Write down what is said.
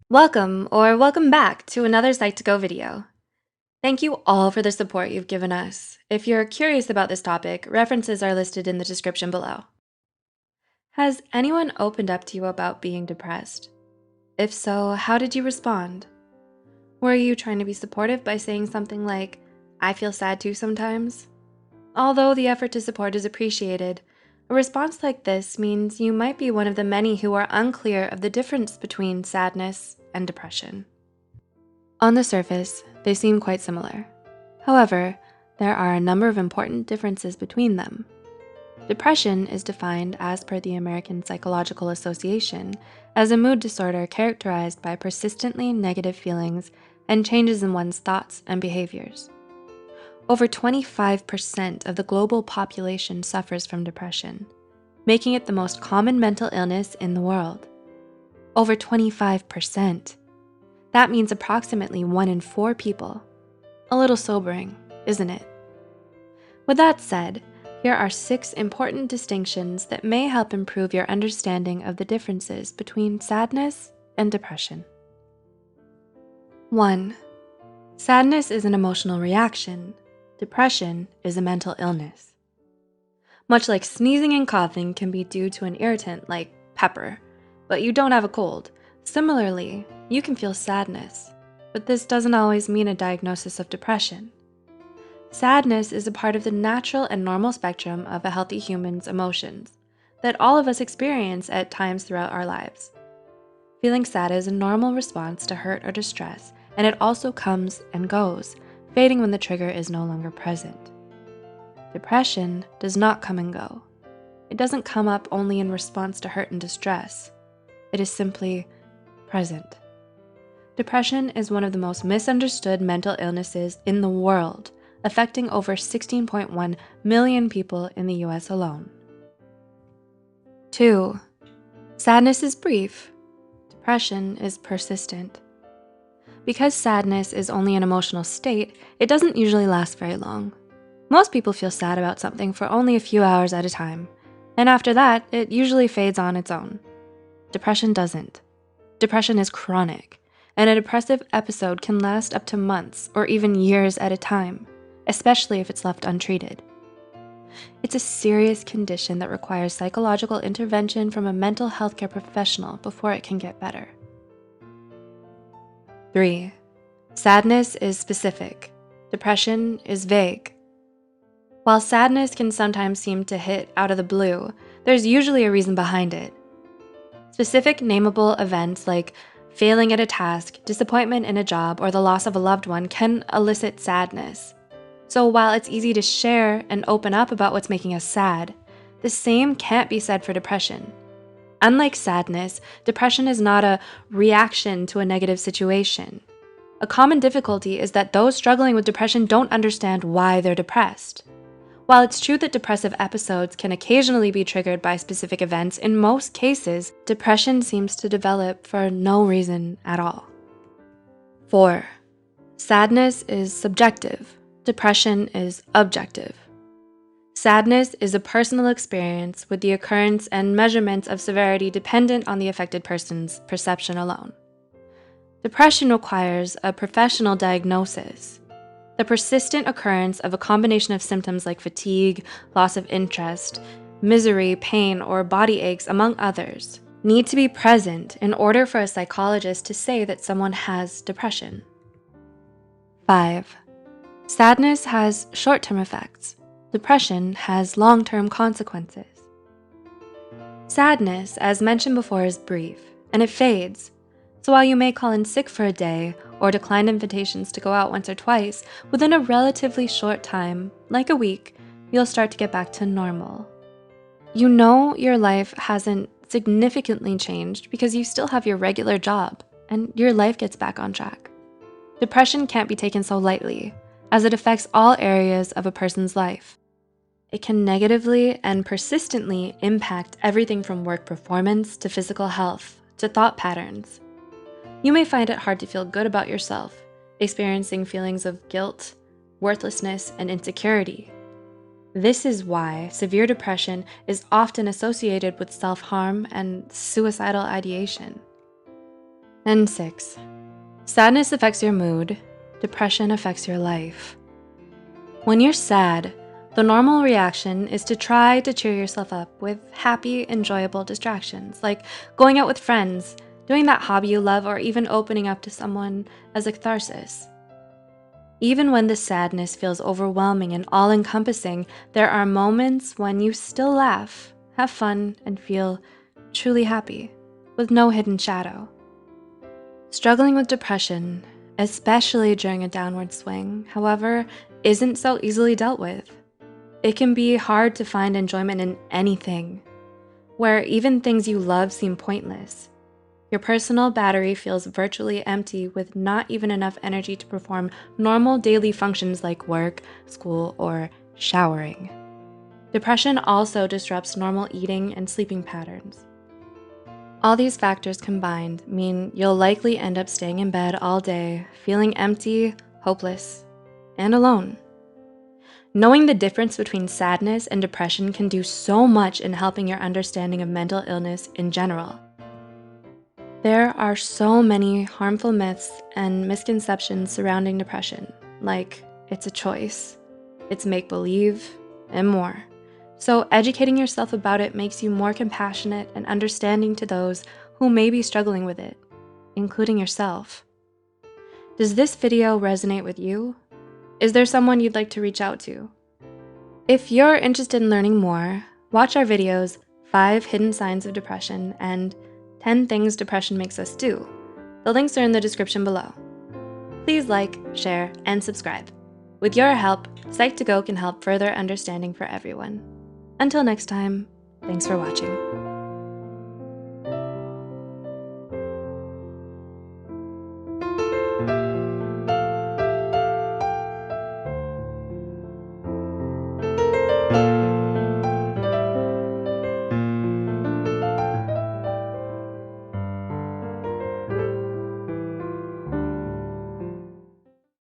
Welcome back to another Psych2Go video. Thank you all for the support you've given us. If you're curious about this topic, references are listed in the description below. Has anyone opened up to you about being depressed? If so, how did you respond? Were you trying to be supportive by saying something like, "I feel sad too sometimes"? Although the effort to support is appreciated, a response like this means you might be one of the many who are unclear of the difference between sadness and depression. On the surface, they seem quite similar. However, there are a number of important differences between them. Depression is defined, as per the American Psychological Association, as a mood disorder characterized by persistently negative feelings and changes in one's thoughts and behaviors. Over 25% of the global population suffers from depression, making it the most common mental illness in the world. Over 25%. That means approximately 1 in 4 people. A little sobering, isn't it? With that said, here are 6 important distinctions that may help improve your understanding of the differences between sadness and depression. 1. Sadness is an emotional reaction. Depression is a mental illness. Much like sneezing and coughing can be due to an irritant like pepper, but you don't have a cold. Similarly, you can feel sadness, but this doesn't always mean a diagnosis of depression. Sadness is a part of the natural and normal spectrum of a healthy human's emotions that all of us experience at times throughout our lives. Feeling sad is a normal response to hurt or distress, and it also comes and goes, fading when the trigger is no longer present. Depression does not come and go. It doesn't come up only in response to hurt and distress. It is simply present. Depression is one of the most misunderstood mental illnesses in the world, affecting over 16.1 million people in the US alone. 2. Sadness is brief. Depression is persistent. Because sadness is only an emotional state, it doesn't usually last very long. Most people feel sad about something for only a few hours at a time, and after that, it usually fades on its own. Depression doesn't. Depression is chronic, and a depressive episode can last up to months or even years at a time, especially if it's left untreated. It's a serious condition that requires psychological intervention from a mental health care professional before it can get better. 3. Sadness is specific. Depression is vague. While sadness can sometimes seem to hit out of the blue, there's usually a reason behind it. Specific nameable events like failing at a task, disappointment in a job, or the loss of a loved one can elicit sadness. So while it's easy to share and open up about what's making us sad, the same can't be said for depression. Unlike sadness, depression is not a reaction to a negative situation. A common difficulty is that those struggling with depression don't understand why they're depressed. While it's true that depressive episodes can occasionally be triggered by specific events, in most cases, depression seems to develop for no reason at all. 4. Sadness is subjective. Depression is objective. Sadness is a personal experience with the occurrence and measurement of severity dependent on the affected person's perception alone. Depression requires a professional diagnosis. The persistent occurrence of a combination of symptoms like fatigue, loss of interest, misery, pain, or body aches, among others, need to be present in order for a psychologist to say that someone has depression. 5. Sadness has short-term effects. Depression has long-term consequences. Sadness, as mentioned before, is brief, and it fades. So while you may call in sick for a day or decline invitations to go out once or twice, within a relatively short time, like a week, you'll start to get back to normal. You know your life hasn't significantly changed because you still have your regular job, and your life gets back on track. Depression can't be taken so lightly, as it affects all areas of a person's life. It can negatively and persistently impact everything from work performance to physical health to thought patterns. You may find it hard to feel good about yourself, experiencing feelings of guilt, worthlessness, and insecurity. This is why severe depression is often associated with self-harm and suicidal ideation. And 6. Sadness affects your mood. Depression affects your life. When you're sad, the normal reaction is to try to cheer yourself up with happy, enjoyable distractions, like going out with friends, doing that hobby you love, or even opening up to someone as a catharsis. Even when the sadness feels overwhelming and all-encompassing, there are moments when you still laugh, have fun, and feel truly happy, with no hidden shadow. Struggling with depression, especially during a downward swing, however, isn't so easily dealt with. It can be hard to find enjoyment in anything, where even things you love seem pointless. Your personal battery feels virtually empty with not even enough energy to perform normal daily functions like work, school, or showering. Depression also disrupts normal eating and sleeping patterns. All these factors combined mean you'll likely end up staying in bed all day, feeling empty, hopeless, and alone. Knowing the difference between sadness and depression can do so much in helping your understanding of mental illness in general. There are so many harmful myths and misconceptions surrounding depression, like it's a choice, it's make-believe, and more. So educating yourself about it makes you more compassionate and understanding to those who may be struggling with it, including yourself. Does this video resonate with you? Is there someone you'd like to reach out to? If you're interested in learning more, watch our videos 5 Hidden Signs of Depression and 10 Things Depression Makes Us Do. The links are in the description below. Please like, share, and subscribe. With your help, Psych2Go can help further understanding for everyone. Until next time, thanks for watching.